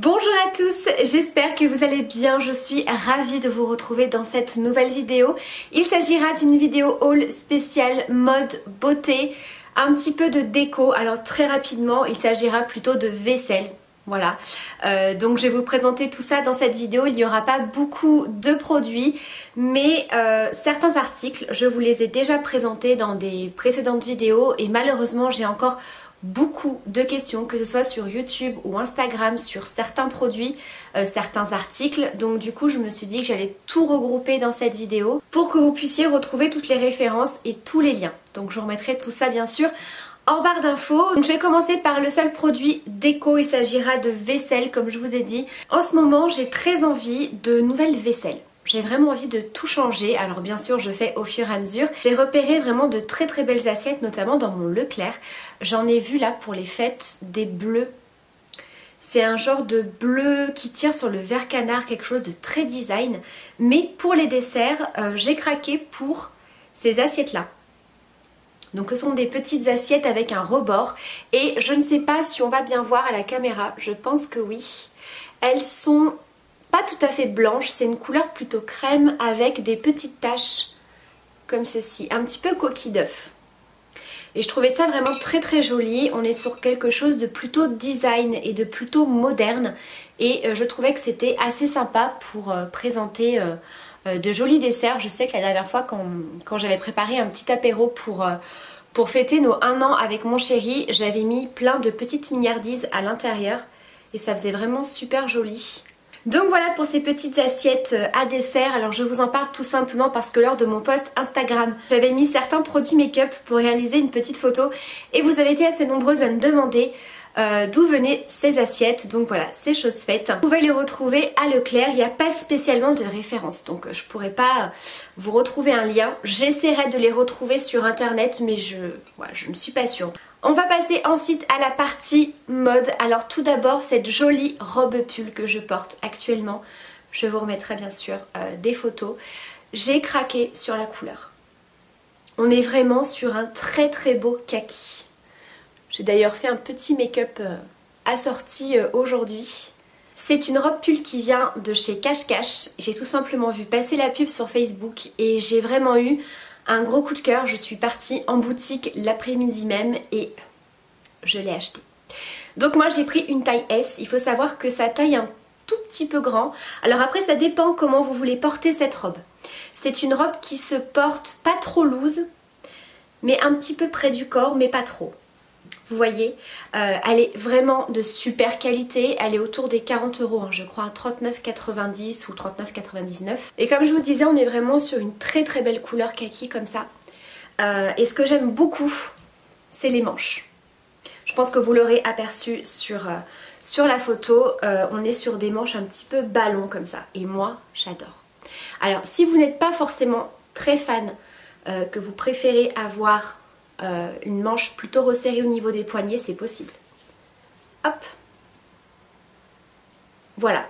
Bonjour à tous, j'espère que vous allez bien, je suis ravie de vous retrouver dans cette nouvelle vidéo. Il s'agira d'une vidéo haul spéciale mode beauté, un petit peu de déco. Alors très rapidement, il s'agira plutôt de vaisselle. Voilà, donc je vais vous présenter tout ça dans cette vidéo. Il n'y aura pas beaucoup de produits, mais certains articles, je vous les ai déjà présentés dans des précédentes vidéos et malheureusement j'ai encore beaucoup de questions, que ce soit sur YouTube ou Instagram, sur certains produits, certains articles. Donc du coup je me suis dit que j'allais tout regrouper dans cette vidéo pour que vous puissiez retrouver toutes les références et tous les liens. Donc je vous remettrai tout ça bien sûr en barre d'infos. Donc je vais commencer par le seul produit déco, il s'agira de vaisselle comme je vous ai dit. En ce moment j'ai très envie de nouvelles vaisselles. J'ai vraiment envie de tout changer, alors bien sûr je fais au fur et à mesure. J'ai repéré vraiment de très très belles assiettes, notamment dans mon Leclerc. J'en ai vu là pour les fêtes des bleus. C'est un genre de bleu qui tire sur le vert canard, quelque chose de très design. Mais pour les desserts, j'ai craqué pour ces assiettes là. Donc ce sont des petites assiettes avec un rebord. Et je ne sais pas si on va bien voir à la caméra, je pense que oui. Elles sont pas tout à fait blanche, c'est une couleur plutôt crème avec des petites taches comme ceci, un petit peu coquille d'œuf. Et je trouvais ça vraiment très très joli, on est sur quelque chose de plutôt design et de plutôt moderne et je trouvais que c'était assez sympa pour présenter de jolis desserts. Je sais que la dernière fois quand j'avais préparé un petit apéro pour fêter nos 1 an avec mon chéri, j'avais mis plein de petites mignardises à l'intérieur et ça faisait vraiment super joli. Donc voilà pour ces petites assiettes à dessert. Alors je vous en parle tout simplement parce que lors de mon post Instagram, j'avais mis certains produits make-up pour réaliser une petite photo et vous avez été assez nombreuses à me demander d'où venaient ces assiettes. Donc voilà, c'est chose faite. Vous pouvez les retrouver à Leclerc, il n'y a pas spécialement de référence, donc je ne pourrais pas vous retrouver un lien. J'essaierai de les retrouver sur internet mais je ne suis pas sûre. On va passer ensuite à la partie mode. Alors tout d'abord cette jolie robe pull que je porte actuellement. Je vous remettrai bien sûr des photos. J'ai craqué sur la couleur. On est vraiment sur un très très beau kaki. J'ai d'ailleurs fait un petit make-up assorti aujourd'hui. C'est une robe pull qui vient de chez Cache Cache. J'ai tout simplement vu passer la pub sur Facebook et j'ai vraiment eu un gros coup de cœur. Je suis partie en boutique l'après-midi même et je l'ai acheté. Donc moi j'ai pris une taille S. Il faut savoir que ça taille un tout petit peu grand. Alors après ça dépend comment vous voulez porter cette robe. C'est une robe qui se porte pas trop loose, mais un petit peu près du corps, mais pas trop. Vous voyez, elle est vraiment de super qualité, elle est autour des 40 €, je crois à 39,90 ou 39,99. Et comme je vous disais, on est vraiment sur une très très belle couleur kaki comme ça. Et ce que j'aime beaucoup, c'est les manches. Je pense que vous l'aurez aperçu sur la photo, on est sur des manches un petit peu ballon comme ça. Et moi, j'adore. Alors si vous n'êtes pas forcément très fan, que vous préférez avoir une manche plutôt resserrée au niveau des poignets, c'est possible. Hop. Voilà.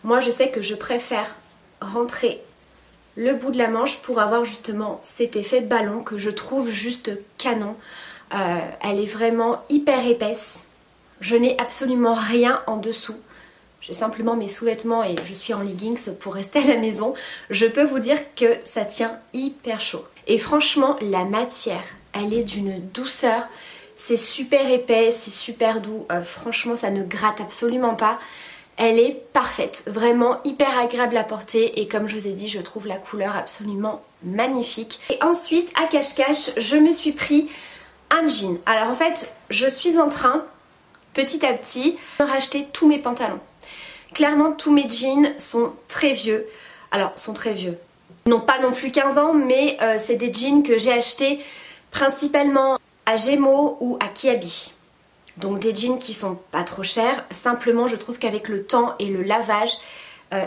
Moi je sais que je préfère rentrer le bout de la manche pour avoir justement cet effet ballon que je trouve juste canon. Elle est vraiment hyper épaisse. Je n'ai absolument rien en dessous. J'ai simplement mes sous-vêtements et je suis en leggings pour rester à la maison. Je peux vous dire que ça tient hyper chaud. Et franchement, la matière, elle est d'une douceur. C'est super épais, c'est super doux. Franchement, ça ne gratte absolument pas. Elle est parfaite, vraiment hyper agréable à porter. Et comme je vous ai dit, je trouve la couleur absolument magnifique. Et ensuite, à Cache Cache, je me suis pris un jean. Alors en fait, je suis en train, petit à petit, de racheter tous mes pantalons. Clairement, tous mes jeans sont très vieux. Alors, sont très vieux. Ils n'ont pas non plus 15 ans, mais c'est des jeans que j'ai achetés principalement à Gémeaux ou à Kiabi. Donc des jeans qui sont pas trop chers. Simplement, je trouve qu'avec le temps et le lavage,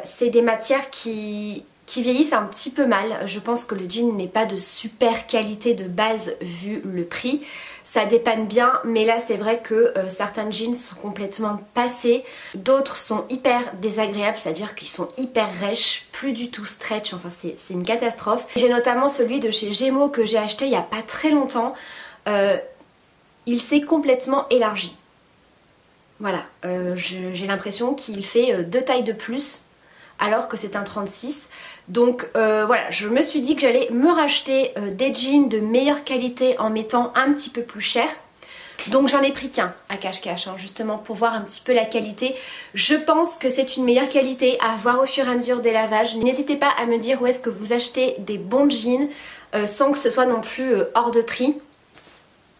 c'est des matières qui vieillissent un petit peu mal. Je pense que le jean n'est pas de super qualité de base vu le prix. Ça dépanne bien, mais là c'est vrai que certains jeans sont complètement passés. D'autres sont hyper désagréables, c'est-à-dire qu'ils sont hyper rêches, plus du tout stretch, enfin c'est une catastrophe. J'ai notamment celui de chez Gémeaux que j'ai acheté il n'y a pas très longtemps. Il s'est complètement élargi. Voilà, j'ai l'impression qu'il fait 2 tailles de plus alors que c'est un 36. Donc voilà, je me suis dit que j'allais me racheter des jeans de meilleure qualité en mettant un petit peu plus cher. Donc j'en ai pris qu'un à cache-cache, hein, justement pour voir un petit peu la qualité. Je pense que c'est une meilleure qualité à voir au fur et à mesure des lavages. N'hésitez pas à me dire où est-ce que vous achetez des bons jeans sans que ce soit non plus hors de prix.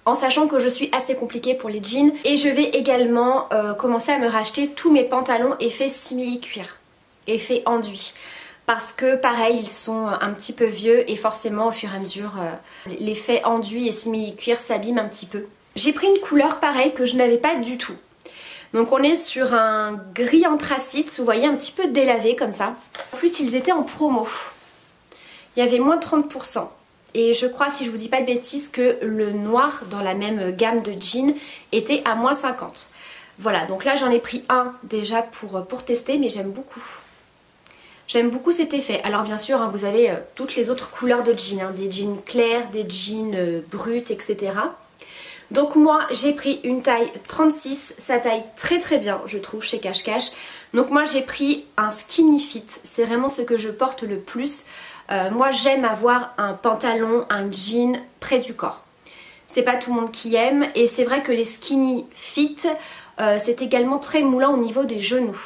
En sachant que je suis assez compliquée pour les jeans. Et je vais également commencer à me racheter tous mes pantalons effet simili-cuir, effet enduit. Parce que pareil, ils sont un petit peu vieux et forcément au fur et à mesure, l'effet enduit et simili-cuir s'abîme un petit peu. J'ai pris une couleur pareille que je n'avais pas du tout. Donc on est sur un gris anthracite, vous voyez, un petit peu délavé comme ça. En plus ils étaient en promo. Il y avait moins de 30%. Et je crois, si je vous dis pas de bêtises, que le noir dans la même gamme de jeans était à moins 50. Voilà, donc là j'en ai pris un déjà pour tester, mais j'aime beaucoup. J'aime beaucoup cet effet. Alors bien sûr, hein, vous avez toutes les autres couleurs de jeans, hein, des jeans clairs, des jeans bruts, etc. Donc moi j'ai pris une taille 36, ça taille très très bien je trouve chez Cache Cache. Donc moi j'ai pris un skinny fit, c'est vraiment ce que je porte le plus. Moi j'aime avoir un pantalon, un jean près du corps. C'est pas tout le monde qui aime et c'est vrai que les skinny fit c'est également très moulant au niveau des genoux.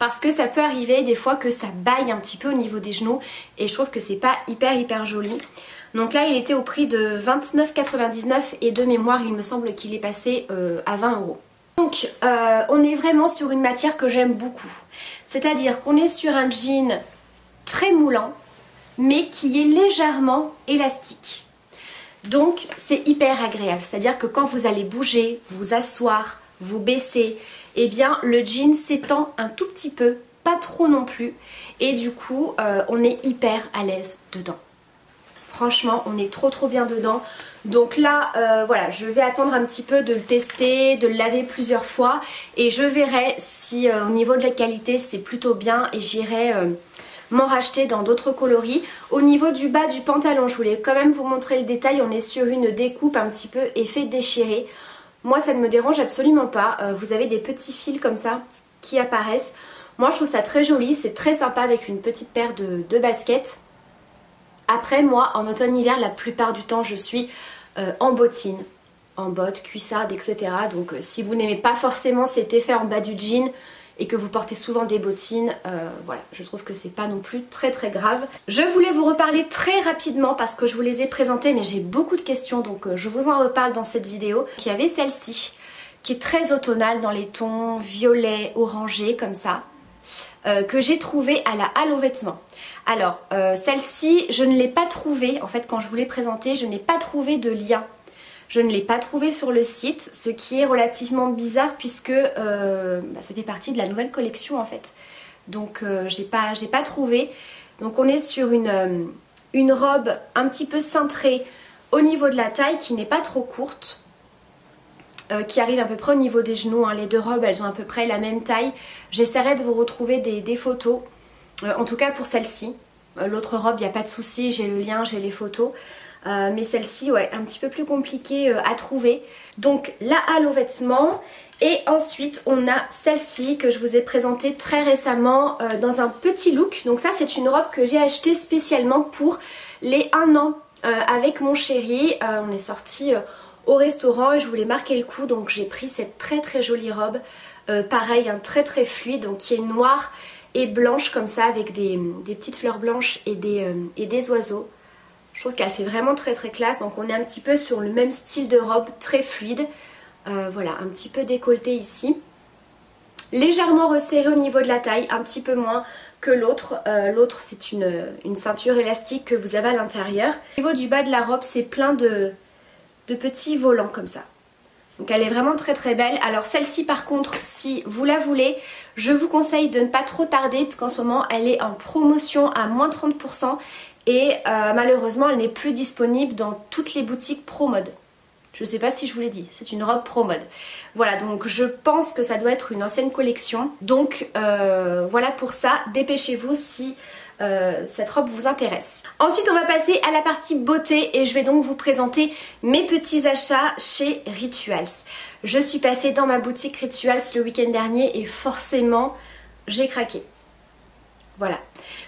Parce que ça peut arriver des fois que ça baille un petit peu au niveau des genoux et je trouve que c'est pas hyper joli. Donc là il était au prix de 29,99 et de mémoire il me semble qu'il est passé à 20 €. Donc on est vraiment sur une matière que j'aime beaucoup. C'est-à-dire qu'on est sur un jean très moulant mais qui est légèrement élastique. Donc c'est hyper agréable. C'est-à-dire que quand vous allez bouger, vous asseoir, vous baisser, eh bien le jean s'étend un tout petit peu, pas trop non plus. Et du coup on est hyper à l'aise dedans. Franchement, on est trop bien dedans. Donc là, voilà, je vais attendre un petit peu de le tester, de le laver plusieurs fois. Et je verrai si au niveau de la qualité, c'est plutôt bien. Et j'irai m'en racheter dans d'autres coloris. Au niveau du bas du pantalon, je voulais quand même vous montrer le détail. On est sur une découpe un petit peu effet déchiré. Moi, ça ne me dérange absolument pas. Vous avez des petits fils comme ça qui apparaissent. Moi, je trouve ça très joli. C'est très sympa avec une petite paire de baskets. Après moi en automne-hiver la plupart du temps je suis en bottines, en bottes, cuissardes, etc. Donc si vous n'aimez pas forcément cet effet en bas du jean et que vous portez souvent des bottines, voilà, je trouve que c'est pas non plus très grave. Je voulais vous reparler très rapidement parce que je vous les ai présentées mais j'ai beaucoup de questions donc je vous en reparle dans cette vidéo. Il y avait celle-ci qui est très automnale dans les tons violet, orangé comme ça. Que j'ai trouvé à la Halle aux vêtements. Alors celle-ci je ne l'ai pas trouvée, en fait quand je vous l'ai présentée je n'ai pas trouvé de lien. Je ne l'ai pas trouvée sur le site, ce qui est relativement bizarre puisque ça fait partie de la nouvelle collection en fait. Donc j'ai pas trouvé. Donc on est sur une robe un petit peu cintrée au niveau de la taille qui n'est pas trop courte. Qui arrive à peu près au niveau des genoux, hein. Les deux robes elles ont à peu près la même taille. J'essaierai de vous retrouver des photos, en tout cas pour celle-ci. L'autre robe il n'y a pas de souci, j'ai le lien, j'ai les photos. Mais celle-ci ouais, un petit peu plus compliquée à trouver. Donc la Halle aux vêtements. Et ensuite on a celle-ci que je vous ai présentée très récemment dans un petit look. Donc ça c'est une robe que j'ai achetée spécialement pour les 1 an avec mon chéri. On est sortis au restaurant et je voulais marquer le coup donc j'ai pris cette très jolie robe pareil un très fluide donc qui est noire et blanche comme ça avec des petites fleurs blanches et des oiseaux. Je trouve qu'elle fait vraiment très classe donc on est un petit peu sur le même style de robe très fluide. Voilà, un petit peu décolleté ici, légèrement resserré au niveau de la taille, un petit peu moins que l'autre. L'autre c'est une ceinture élastique que vous avez à l'intérieur. Au niveau du bas de la robe c'est plein de petits volants comme ça. Donc elle est vraiment très belle. Alors celle-ci par contre si vous la voulez je vous conseille de ne pas trop tarder parce qu'en ce moment elle est en promotion à moins 30% et malheureusement elle n'est plus disponible dans toutes les boutiques ProMode. Je ne sais pas si je vous l'ai dit, c'est une robe ProMode. Voilà, donc je pense que ça doit être une ancienne collection. Donc voilà pour ça, dépêchez-vous si cette robe vous intéresse. Ensuite on va passer à la partie beauté et je vais donc vous présenter mes petits achats chez Rituals. Je suis passée dans ma boutique Rituals le week-end dernier et forcément j'ai craqué. Voilà.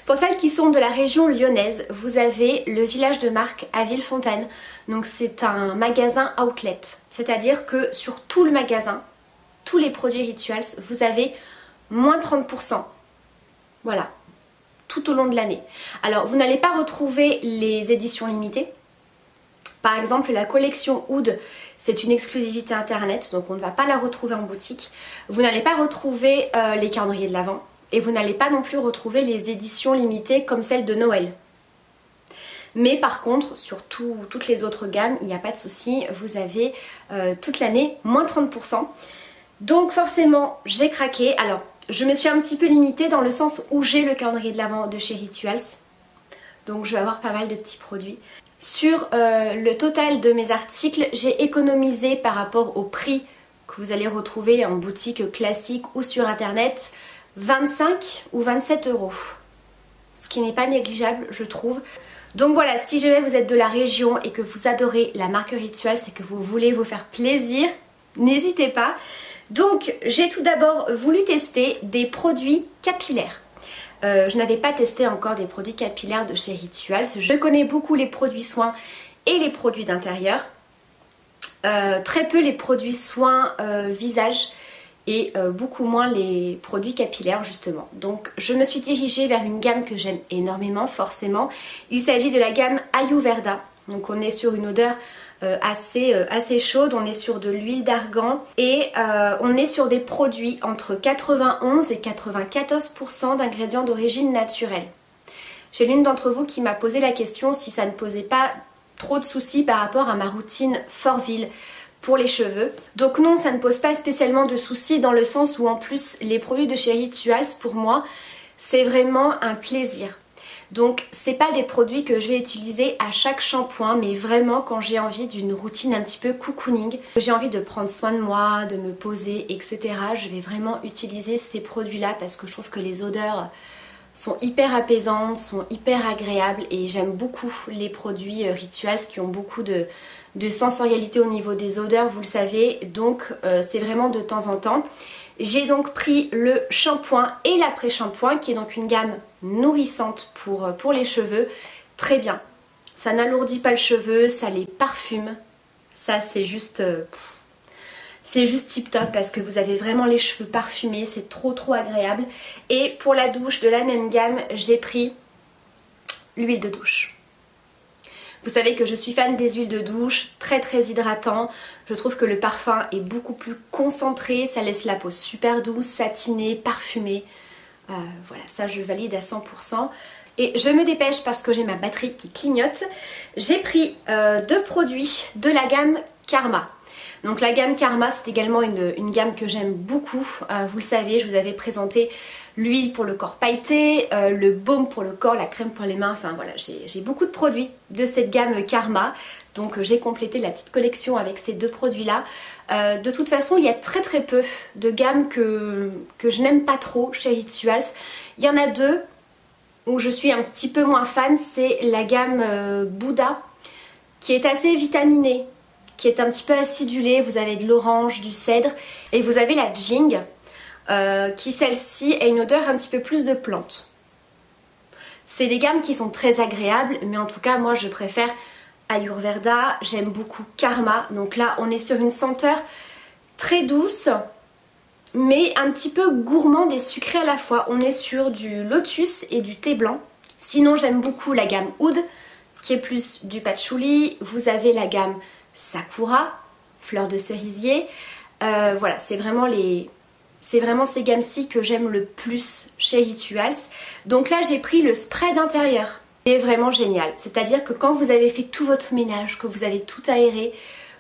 Pour celles qui sont de la région lyonnaise, vous avez le village de Marcq à Villefontaine. Donc c'est un magasin outlet. C'est-à-dire que sur tout le magasin, tous les produits Rituals, vous avez moins 30%. Voilà. Tout au long de l'année. Alors vous n'allez pas retrouver les éditions limitées. Par exemple la collection Oud, c'est une exclusivité internet, donc on ne va pas la retrouver en boutique. Vous n'allez pas retrouver les calendriers de l'Avent. Et vous n'allez pas non plus retrouver les éditions limitées comme celle de Noël. Mais par contre, sur toutes les autres gammes, il n'y a pas de souci, vous avez toute l'année moins 30%. Donc forcément, j'ai craqué. Alors, je me suis un petit peu limitée dans le sens où j'ai le calendrier de l'Avent de chez Rituals. Donc je vais avoir pas mal de petits produits. Sur le total de mes articles, j'ai économisé par rapport au prix que vous allez retrouver en boutique classique ou sur internet, 25 ou 27 €, ce qui n'est pas négligeable je trouve. Donc voilà, si jamais vous êtes de la région et que vous adorez la marque Rituals et que vous voulez vous faire plaisir, n'hésitez pas. Donc j'ai tout d'abord voulu tester des produits capillaires. Je n'avais pas testé encore des produits capillaires de chez Rituals. Je connais beaucoup les produits soins et les produits d'intérieur. Très peu les produits soins visage. Et beaucoup moins les produits capillaires justement. Donc je me suis dirigée vers une gamme que j'aime énormément forcément. Il s'agit de la gamme Ayurveda. Donc on est sur une odeur assez chaude, on est sur de l'huile d'argan et on est sur des produits entre 91 et 94% d'ingrédients d'origine naturelle. J'ai l'une d'entre vous qui m'a posé la question si ça ne posait pas trop de soucis par rapport à ma routine Fortville pour les cheveux. Donc non, ça ne pose pas spécialement de soucis dans le sens où en plus les produits de chez Rituals pour moi c'est vraiment un plaisir. Donc c'est pas des produits que je vais utiliser à chaque shampoing mais vraiment quand j'ai envie d'une routine un petit peu cocooning, que j'ai envie de prendre soin de moi, de me poser etc. Je vais vraiment utiliser ces produits là parce que je trouve que les odeurs sont hyper apaisantes, sont hyper agréables et j'aime beaucoup les produits Rituals qui ont beaucoup de sensorialité au niveau des odeurs, vous le savez, donc c'est vraiment de temps en temps. J'ai donc pris le shampoing et l'après-shampoing qui est donc une gamme nourrissante pour les cheveux, très bien. Ça n'alourdit pas le cheveu, ça les parfume, ça c'est juste tip top parce que vous avez vraiment les cheveux parfumés, c'est trop agréable. Et pour la douche de la même gamme, j'ai pris l'huile de douche. Vous savez que je suis fan des huiles de douche, très hydratant. Je trouve que le parfum est beaucoup plus concentré, ça laisse la peau super douce, satinée, parfumée. Voilà, ça je valide à 100%. Et je me dépêche parce que j'ai ma batterie qui clignote. J'ai pris deux produits de la gamme Karma. Donc la gamme Karma c'est également une gamme que j'aime beaucoup. Vous le savez, je vous avais présenté l'huile pour le corps pailleté, le baume pour le corps, la crème pour les mains, enfin voilà, j'ai beaucoup de produits de cette gamme Karma. Donc j'ai complété la petite collection avec ces deux produits là. De toute façon il y a très peu de gammes que je n'aime pas trop chez Rituals. Il y en a deux où je suis un petit peu moins fan, c'est la gamme Bouddha qui est assez vitaminée, qui est un petit peu acidulée. Vous avez de l'orange, du cèdre et vous avez la Jing qui celle-ci a une odeur un petit peu plus de plante. C'est des gammes qui sont très agréables mais en tout cas moi je préfère Ayurveda, j'aime beaucoup Karma. Donc là on est sur une senteur très douce mais un petit peu gourmande et sucrée à la fois. On est sur du lotus et du thé blanc. Sinon j'aime beaucoup la gamme Oud qui est plus du patchouli. Vous avez la gamme Sakura, fleur de cerisier. Voilà, c'est vraiment ces gammes-ci que j'aime le plus chez Rituals. Donc là j'ai pris le spray d'intérieur. C'est vraiment génial. C'est-à-dire que quand vous avez fait tout votre ménage, que vous avez tout aéré,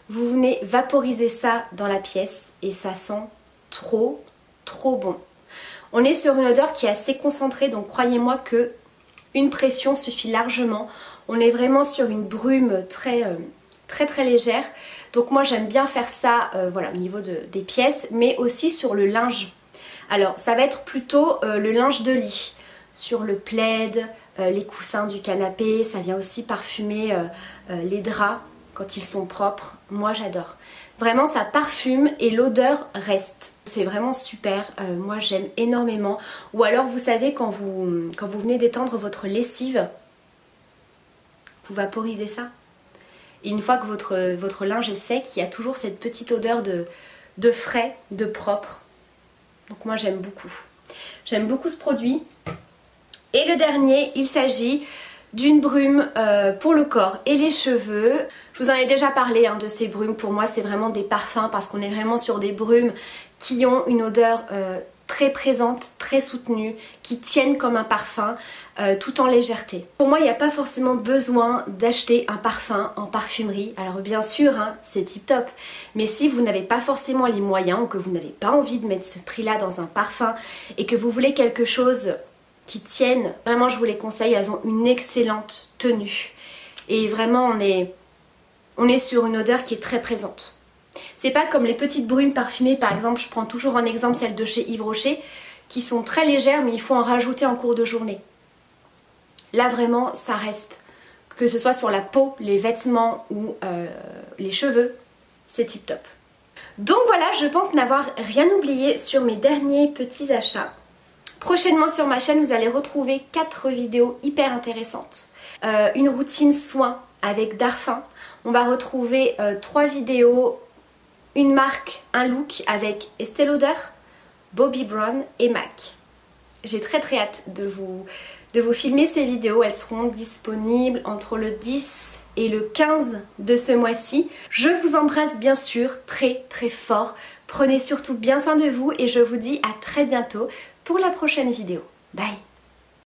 vous venez vaporiser ça dans la pièce et ça sent trop bon. On est sur une odeur qui est assez concentrée, donc croyez-moi que une pression suffit largement. On est vraiment sur une brume très légère. Donc moi j'aime bien faire ça voilà, au niveau des pièces, mais aussi sur le linge. Alors ça va être plutôt le linge de lit. sur le plaid, les coussins du canapé. Ça vient aussi parfumer les draps quand ils sont propres. Moi j'adore. Vraiment ça parfume et l'odeur reste. C'est vraiment super, moi j'aime énormément. Ou alors vous savez quand vous venez d'étendre votre lessive, vous vaporisez ça. Et une fois que votre linge est sec, il y a toujours cette petite odeur de frais, de propre. Donc moi j'aime beaucoup. J'aime beaucoup ce produit. Et le dernier, il s'agit d'une brume pour le corps et les cheveux. Je vous en ai déjà parlé de ces brumes. Pour moi c'est vraiment des parfums parce qu'on est vraiment sur des brumes qui ont une odeur très présente, très soutenue, qui tiennent comme un parfum tout en légèreté. Pour moi il n'y a pas forcément besoin d'acheter un parfum en parfumerie. Alors bien sûr c'est tip top, mais si vous n'avez pas forcément les moyens ou que vous n'avez pas envie de mettre ce prix là dans un parfum et que vous voulez quelque chose qui tienne, vraiment je vous les conseille, elles ont une excellente tenue. Et vraiment on est sur une odeur qui est très présente. C'est pas comme les petites brumes parfumées, par exemple, je prends toujours en exemple celles de chez Yves Rocher, qui sont très légères mais il faut en rajouter en cours de journée. Là vraiment ça reste, que ce soit sur la peau, les vêtements ou les cheveux, c'est tip top. Donc voilà, je pense n'avoir rien oublié sur mes derniers petits achats. Prochainement sur ma chaîne vous allez retrouver 4 vidéos hyper intéressantes. Une routine soin avec Darphin. On va retrouver 3 vidéos, une marque, un look avec Estée Lauder, Bobbi Brown et MAC. J'ai très hâte de vous filmer ces vidéos. Elles seront disponibles entre le 10 et le 15 de ce mois-ci. Je vous embrasse bien sûr très fort. Prenez surtout bien soin de vous et je vous dis à très bientôt pour la prochaine vidéo. Bye!